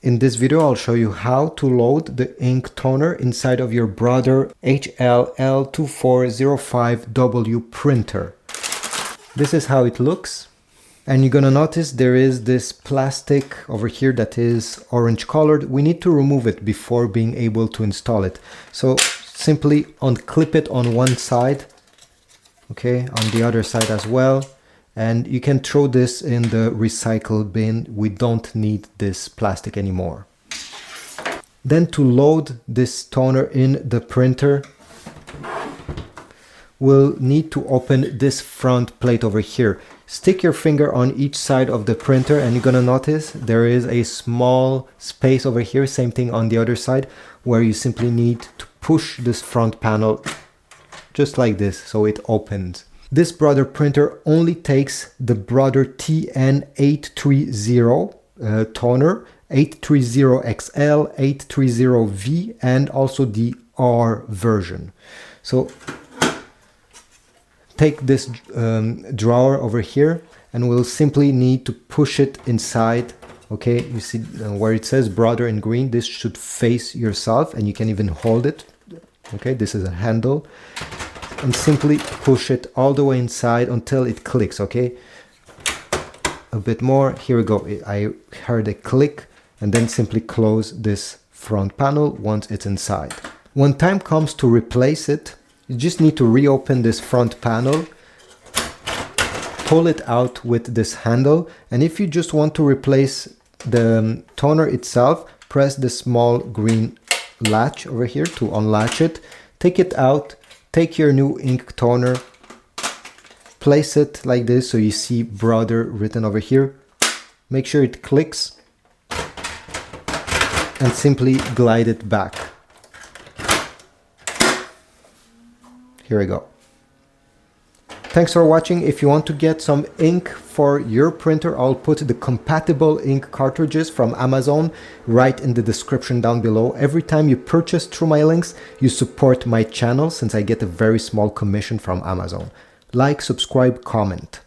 In this video, I'll show you how to load the ink toner inside of your Brother HL-L2405W printer. This is how it looks. And you're gonna notice there is this plastic over here that is orange colored. We need to remove it before being able to install it. So simply unclip it on one side, okay, on the other side as well. And you can throw this in the recycle bin. We don't need this plastic anymore. Then to load this toner in the printer, we'll need to open this front plate over here. Stick your finger on each side of the printer and you're gonna notice there is a small space over here, same thing on the other side, where you simply need to push this front panel just like this so it opens. This Brother printer only takes the Brother TN830 toner, 830XL, 830V, and also the R version. So take this drawer over here and we'll simply need to push it inside. Okay, you see where it says Brother in green, this should face yourself and you can even hold it. Okay, this is a handle. And simply push it all the way inside until it clicks, okay? A bit more, here we go. I heard a click, and then simply close this front panel once it's inside. When time comes to replace it, you just need to reopen this front panel, pull it out with this handle, and if you just want to replace the toner itself, press the small green latch over here to unlatch it, take it out. Take your new ink toner, place it like this so you see Brother written over here. Make sure it clicks and simply glide it back. Here we go. Thanks for watching. If you want to get some ink for your printer, I'll put the compatible ink cartridges from Amazon right in the description down below. Every time you purchase through my links, you support my channel since I get a very small commission from Amazon. Like, subscribe, comment.